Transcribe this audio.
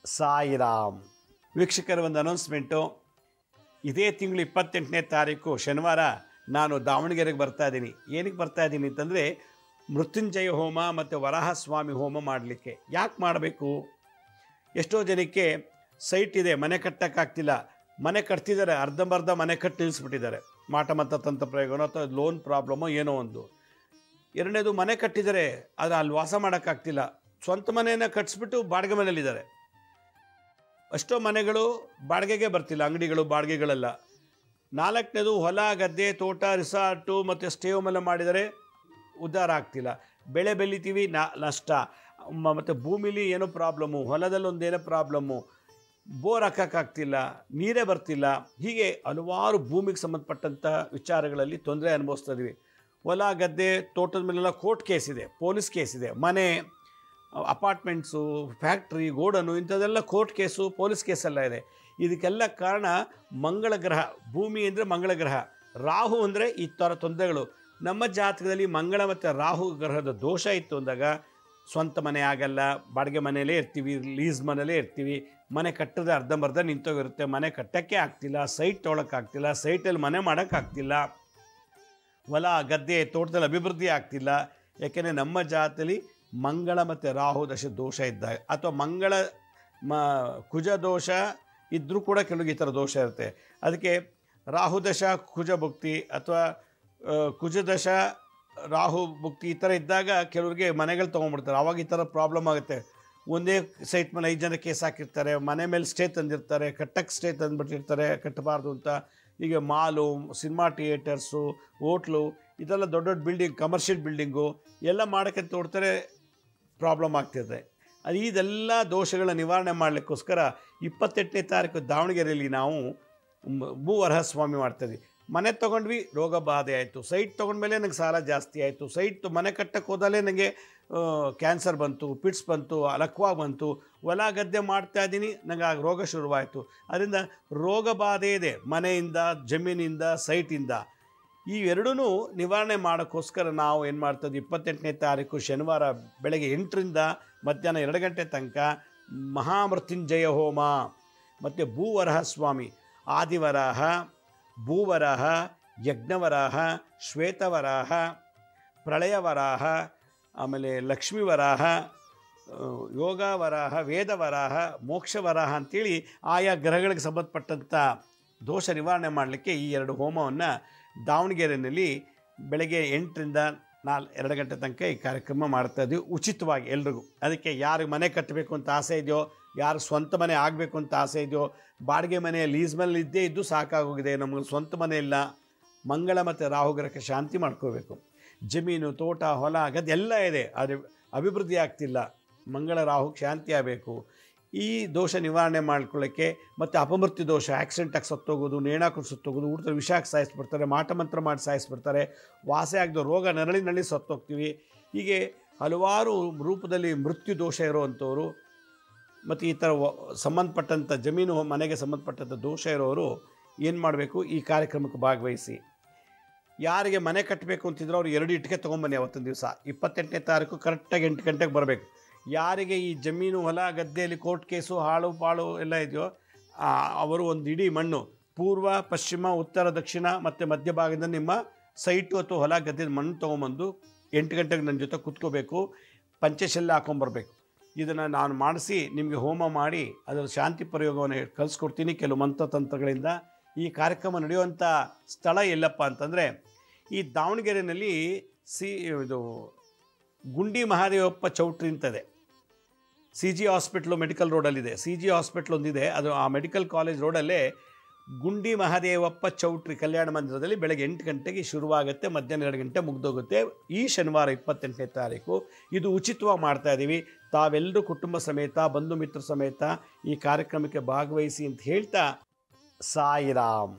ಸಾಯಿರಾಮ್. ವೀಕ್ಷಕರ ಒಂದು ಅನೌನ್ಸ್ಮೆಂಟು. ಇದೇ ತಿಂಗಳು 28ನೇ ತಾರೀಕು ಶನಿವಾರ ನಾನು ದಾವಣಗೆರೆಗೆ ಬರ್ತಾ ಇದ್ದೀನಿ. ಏನಕ್ಕೆ ಬರ್ತಾ ಇದ್ದೀನಿ ಅಂತಂದರೆ ಮೃತ್ಯುಂಜಯ ಹೋಮ ಮತ್ತು ವರಾಹಸ್ವಾಮಿ ಹೋಮ ಮಾಡಲಿಕ್ಕೆ. ಯಾಕೆ ಮಾಡಬೇಕು? ಎಷ್ಟೋ ಜನಕ್ಕೆ ಸೈಟ್ ಇದೆ, ಮನೆ ಕಟ್ಟೋಕ್ಕಾಗ್ತಿಲ್ಲ, ಮನೆ ಕಟ್ತಿದ್ದಾರೆ, ಅರ್ಧಂಬರ್ಧ ಮನೆ ಕಟ್ಟಿ ನಿಲ್ಲಿಸ್ಬಿಟ್ಟಿದ್ದಾರೆ. ಮಾಟಮಂತ್ರ ತಂತ್ರ ಪ್ರಯೋಗನೋ ಅಥವಾ ಲೋನ್ ಪ್ರಾಬ್ಲಮ್ಮೋ ಏನೋ ಒಂದು. ಎರಡನೇದು, ಮನೆ ಕಟ್ಟಿದ್ದಾರೆ ಆದರೆ ಅಲ್ಲಿ ವಾಸ ಮಾಡೋಕ್ಕಾಗ್ತಿಲ್ಲ, ಸ್ವಂತ ಮನೆಯನ್ನು ಕಟ್ಟಿಸ್ಬಿಟ್ಟು ಬಾಡಿಗೆ ಮನೆಯಲ್ಲಿದ್ದಾರೆ. ಅಷ್ಟೋ ಮನೆಗಳು ಬಾಡಿಗೆಗೆ ಬರ್ತಿಲ್ಲ, ಅಂಗಡಿಗಳು ಬಾಡಿಗೆಗಳೆಲ್ಲ. ನಾಲ್ಕನೇದು, ಹೊಲ ಗದ್ದೆ ತೋಟ ರಿಸಾರ್ಟು ಮತ್ತು ಸ್ಟೇ ಹೋಮೆಲ್ಲ ಮಾಡಿದರೆ ಉದ್ಧಾರ ಆಗ್ತಿಲ್ಲ. ಬೆಳೆ ಬೆಳಿತೀವಿ ನಷ್ಟ, ಮತ್ತು ಭೂಮಿಲಿ ಏನೋ ಪ್ರಾಬ್ಲಮ್ಮು, ಹೊಲದಲ್ಲಿ ಒಂದೇನೋ ಪ್ರಾಬ್ಲಮ್ಮು, ಬೋರ್ ಹಾಕೋಕ್ಕಾಗ್ತಿಲ್ಲ, ನೀರೇ ಬರ್ತಿಲ್ಲ. ಹೀಗೆ ಹಲವಾರು ಭೂಮಿಗೆ ಸಂಬಂಧಪಟ್ಟಂಥ ವಿಚಾರಗಳಲ್ಲಿ ತೊಂದರೆ ಅನುಭವಿಸ್ತಾ ಇದ್ದೀವಿ. ಹೊಲ ಗದ್ದೆ ತೋಟದ ಮೇಲೆಲ್ಲ ಕೋರ್ಟ್ ಕೇಸ್ ಇದೆ, ಪೊಲೀಸ್ ಕೇಸ್ ಇದೆ, ಮನೆ ಅಪಾರ್ಟ್ಮೆಂಟ್ಸು ಫ್ಯಾಕ್ಟ್ರಿ ಗೋಡನು ಇಂಥದ್ದೆಲ್ಲ ಕೋರ್ಟ್ ಕೇಸು ಪೊಲೀಸ್ ಕೇಸೆಲ್ಲ ಇದೆ. ಇದಕ್ಕೆಲ್ಲ ಕಾರಣ ಮಂಗಳ ಗ್ರಹ. ಭೂಮಿ ಅಂದರೆ ಮಂಗಳ ಗ್ರಹ, ರಾಹು ಅಂದರೆ ಈ ಥರ ತೊಂದರೆಗಳು. ನಮ್ಮ ಜಾತಕದಲ್ಲಿ ಮಂಗಳ ಮತ್ತು ರಾಹು ಗ್ರಹದ ದೋಷ ಇತ್ತು ಅಂದಾಗ ಸ್ವಂತ ಮನೆ ಆಗಲ್ಲ, ಬಾಡಿಗೆ ಮನೆಯಲ್ಲೇ ಇರ್ತೀವಿ, ಲೀಸ್ ಮನೆಯಲ್ಲೇ ಇರ್ತೀವಿ. ಮನೆ ಕಟ್ಟೋದು ಅರ್ಧಂಬರ್ಧ ನಿಂತೋಗಿರುತ್ತೆ, ಮನೆ ಕಟ್ಟೋಕ್ಕೆ ಆಗ್ತಿಲ್ಲ, ಸೈಟ್ ತೊಗೊಳಕ್ಕಾಗ್ತಿಲ್ಲ, ಸೈಟಲ್ಲಿ ಮನೆ ಮಾಡೋಕ್ಕಾಗ್ತಿಲ್ಲ, ಹೊಲ ಗದ್ದೆ ತೋಟದಲ್ಲಿ ಅಭಿವೃದ್ಧಿ ಆಗ್ತಿಲ್ಲ. ಯಾಕೆಂದರೆ ನಮ್ಮ ಜಾತದಲ್ಲಿ ಮಂಗಳ ಮತ್ತು ರಾಹು ದಶ ದೋಷ ಇದ್ದಾಗ, ಅಥವಾ ಮಂಗಳ ಕುಜ ದೋಷ ಇದ್ದರೂ ಕೂಡ ಕೆಲವು ಈ ಥರ ದೋಷ ಇರುತ್ತೆ. ಅದಕ್ಕೆ ರಾಹು ದಶ ಕುಜ ಭುಕ್ತಿ ಅಥವಾ ಕುಜದಶ ರಾಹು ಭುಕ್ತಿ ಈ ಥರ ಇದ್ದಾಗ ಕೆಲವ್ರಿಗೆ ಮನೆಗಳು ತೊಗೊಂಡ್ಬಿಡ್ತಾರೆ. ಆವಾಗ ಈ ಥರ ಪ್ರಾಬ್ಲಮ್ ಆಗುತ್ತೆ. ಒಂದೇ ಸೈಟ್ ಮೇಲೆ 5 ಜನ ಕೇಸ್ ಹಾಕಿರ್ತಾರೆ, ಮನೆ ಮೇಲೆ ಸ್ಟೇ ತಂದಿರ್ತಾರೆ, ಕಟ್ಟಕ್ಕೆ ಸ್ಟೇ ತಂದುಬಿಟ್ಟಿರ್ತಾರೆ, ಕಟ್ಟಬಾರ್ದು ಅಂತ. ಈಗ ಮಾಲು, ಸಿನಿಮಾ ಥಿಯೇಟರ್ಸು, ಹೋಟ್ಲು, ಇದೆಲ್ಲ ದೊಡ್ಡ ದೊಡ್ಡ ಬಿಲ್ಡಿಂಗ್, ಕಮರ್ಷಿಯಲ್ ಬಿಲ್ಡಿಂಗು ಎಲ್ಲ ಮಾಡೋಕ್ಕೆ ತೋಡ್ತಾರೆ, ಪ್ರಾಬ್ಲಮ್ ಆಗ್ತಿದೆ. ಇದೆಲ್ಲ ದೋಷಗಳ ನಿವಾರಣೆ ಮಾಡಲಿಕ್ಕೋಸ್ಕರ 28ನೇ ತಾರೀಕು ದಾವಣಗೆರೆಯಲ್ಲಿ ನಾವು ಭೂವರಹಸ್ವಾಮಿ ಮಾಡ್ತಾಯಿದ್ವಿ. ಮನೆ ತೊಗೊಂಡ್ವಿ, ರೋಗ ಬಾಧೆ ಆಯಿತು. ಸೈಟ್ ತೊಗೊಂಡ್ಮೇಲೆ ನನಗೆ ಸಾಲ ಜಾಸ್ತಿ ಆಯಿತು. ಸೈಟ್ ಮನೆ ಕಟ್ಟಕ್ಕೆ ಹೋದಲ್ಲೇ ನನಗೆ ಕ್ಯಾನ್ಸರ್ ಬಂತು, ಪಿಟ್ಸ್ ಬಂತು, ಲಕ್ವಾ ಬಂತು. ಹೊಲ ಗದ್ದೆ ಮಾಡ್ತಾಯಿದ್ದೀನಿ, ನನಗೆ ಆ ರೋಗ ಶುರುವಾಯಿತು. ಅದರಿಂದ ರೋಗ ಬಾಧೆ ಇದೆ ಮನೆಯಿಂದ, ಜಮೀನಿಂದ, ಸೈಟಿಂದ. ಈ ಎರಡೂ ನಿವಾರಣೆ ಮಾಡೋಕ್ಕೋಸ್ಕರ ನಾವು ಏನು ಮಾಡ್ತದೆ, 28ನೇ ತಾರೀಕು ಶನಿವಾರ ಬೆಳಗ್ಗೆ 8ರಿಂದ ಮಧ್ಯಾಹ್ನ 2 ಗಂಟೆ ತನಕ ಮಹಾಮೃತ್ಯುಂಜಯ ಹೋಮ ಮತ್ತು ಭೂವರಹಸ್ವಾಮಿ, ಆದಿವರಾಹ, ಭೂವರಾಹ, ಯಜ್ಞವರಾಹ, ಶ್ವೇತವರಾಹ, ಪ್ರಳಯವರಾಹ, ಆಮೇಲೆ ಲಕ್ಷ್ಮೀವರಾಹ, ಯೋಗವರಾಹ, ವೇದವರಾಹ, ಮೋಕ್ಷವರಾಹ ಅಂಥೇಳಿ ಆಯಾ ಗ್ರಹಗಳಿಗೆ ಸಂಬಂಧಪಟ್ಟಂಥ ದೋಷ ನಿವಾರಣೆ ಮಾಡಲಿಕ್ಕೆ ಈ 2 ಹೋಮವನ್ನು ದಾವಣಗೆರೆಯಲ್ಲಿ ಬೆಳಗ್ಗೆ 8ರಿಂದ 2 ಗಂಟೆ ತನಕ ಈ ಕಾರ್ಯಕ್ರಮ ಮಾಡ್ತಾಯಿದ್ವಿ, ಉಚಿತವಾಗಿ ಎಲ್ರಿಗೂ. ಅದಕ್ಕೆ ಯಾರಿಗೆ ಮನೆ ಕಟ್ಟಬೇಕು ಅಂತ ಆಸೆ ಇದೆಯೋ, ಯಾರು ಸ್ವಂತ ಮನೆ ಆಗಬೇಕು ಅಂತ ಆಸೆ ಇದೆಯೋ, ಬಾಡಿಗೆ ಮನೆ ಲೀಸ್ ಮೇಲೆ ಇದ್ದೇ ಇದ್ದು ಸಾಕಾಗೋಗಿದೆ, ನಮಗೆ ಸ್ವಂತ ಮನೆ ಇಲ್ಲ, ಮಂಗಳ ಮತ್ತು ರಾಹುಗ್ರಹಕ್ಕೆ ಶಾಂತಿ ಮಾಡ್ಕೋಬೇಕು, ಜಮೀನು ತೋಟ ಹೊಲ ಗದ್ದೆ ಎಲ್ಲ ಇದೆ ಆದರೆ ಅಭಿವೃದ್ಧಿ ಆಗ್ತಿಲ್ಲ, ಮಂಗಳ ರಾಹುಗೆ ಶಾಂತಿ ಆಗಬೇಕು. ಈ ದೋಷ ನಿವಾರಣೆ ಮಾಡ್ಕೊಳ್ಳೋಕ್ಕೆ, ಮತ್ತು ಅಪಮೃತ್ಯು ದೋಷ, ಆಕ್ಸಿಡೆಂಟಾಗಿ ಸತ್ತೋಗೋದು, ನೇಣಾಕೊಂಡು ಸತ್ತೋಗೋದು, ಊಟದಲ್ಲಿ ವಿಷಾಕ್ಕೆ ಸಾಯಿಸ್ಬಿಡ್ತಾರೆ, ಮಾಟಮಂತ್ರ ಮಾಡಿ ಸಾಯಿಸ್ಬಿಡ್ತಾರೆ, ವಾಸೆ ಆಗದ ರೋಗ ನರಳಿನಲ್ಲಿ ಸತ್ತೋಗ್ತೀವಿ. ಹೀಗೆ ಹಲವಾರು ರೂಪದಲ್ಲಿ ಮೃತ್ಯು ದೋಷ ಇರೋವಂಥವ್ರು ಮತ್ತು ಈ ಥರ ಸಂಬಂಧಪಟ್ಟಂಥ ಜಮೀನು ಮನೆಗೆ ಸಂಬಂಧಪಟ್ಟಂಥ ದೋಷ ಇರೋರು ಏನು ಮಾಡಬೇಕು, ಈ ಕಾರ್ಯಕ್ರಮಕ್ಕೆ ಭಾಗವಹಿಸಿ. ಯಾರಿಗೆ ಮನೆ ಕಟ್ಟಬೇಕು ಅಂತಿದ್ರು ಅವರು 2 ಇಟ್ಟಿಗೆ ತೊಗೊಂಬನ್ನಿ. ಅವತ್ತಿನ ದಿವಸ 28ನೇ ತಾರೀಕು ಕರೆಕ್ಟಾಗಿ 8 ಗಂಟೆಗೆ ಬರಬೇಕು. ಯಾರಿಗೆ ಈ ಜಮೀನು ಹೊಲ ಗದ್ದೆಯಲ್ಲಿ ಕೋರ್ಟ್ ಕೇಸು ಹಾಳು ಪಾಳು ಎಲ್ಲ ಇದೆಯೋ ಅವರು ಒಂದು ಇಡೀ ಮಣ್ಣು ಪೂರ್ವ, ಪಶ್ಚಿಮ, ಉತ್ತರ, ದಕ್ಷಿಣ ಮತ್ತು ಮಧ್ಯಭಾಗದಿಂದ ನಿಮ್ಮ ಸೈಟು ಅಥವಾ ಹೊಲ ಗದ್ದೆ ಮಣ್ಣು ತೊಗೊಂಬಂದು 8 ಗಂಟೆಗೆ ನನ್ನ ಜೊತೆ ಕೂತ್ಕೋಬೇಕು, ಪಂಚಶೆಲ್ಲ ಹಾಕೊಂಬರ್ಬೇಕು. ಇದನ್ನು ನಾನು ಮಾಡಿಸಿ ನಿಮಗೆ ಹೋಮ ಮಾಡಿ ಅದರ ಶಾಂತಿ ಪ್ರಯೋಗವನ್ನು ಕಲಿಸ್ಕೊಡ್ತೀನಿ ಕೆಲವು ಮಂತ್ರತಂತ್ರಗಳಿಂದ. ಈ ಕಾರ್ಯಕ್ರಮ ನಡೆಯುವಂಥ ಸ್ಥಳ ಎಲ್ಲಪ್ಪ ಅಂತಂದರೆ ಈ ದಾವಣಗೆರೆಯಲ್ಲಿ ಇದು ಗುಂಡಿ ಮಹಾದೇವಪ್ಪ ಚೌಟ್ರಿ ಅಂತದೆ. CG ಹಾಸ್ಪಿಟ್ಲು ಮೆಡಿಕಲ್ ರೋಡಲ್ಲಿದೆ. CG ಹಾಸ್ಪಿಟ್ಲ್ ಒಂದಿದೆ, ಅದು ಆ ಮೆಡಿಕಲ್ ಕಾಲೇಜ್ ರೋಡಲ್ಲೇ ಗುಂಡಿ ಮಹಾದೇವಪ್ಪ ಚೌಟ್ರಿ ಕಲ್ಯಾಣ ಮಂದಿರದಲ್ಲಿ ಬೆಳಗ್ಗೆ 8 ಗಂಟೆಗೆ ಶುರುವಾಗುತ್ತೆ, ಮಧ್ಯಾಹ್ನ 2 ಗಂಟೆ ಮುಗ್ದೋಗುತ್ತೆ. ಈ ಶನಿವಾರ 28ನೇ ತಾರೀಕು ಇದು ಉಚಿತವಾಗಿ ಮಾಡ್ತಾಯಿದ್ದೀವಿ. ತಾವೆಲ್ಲರೂ ಕುಟುಂಬ ಸಮೇತ, ಬಂಧು ಮಿತ್ರ ಸಮೇತ ಈ ಕಾರ್ಯಕ್ರಮಕ್ಕೆ ಭಾಗವಹಿಸಿ ಅಂತ ಹೇಳ್ತಾ ಸಾಯಿರಾಮ್.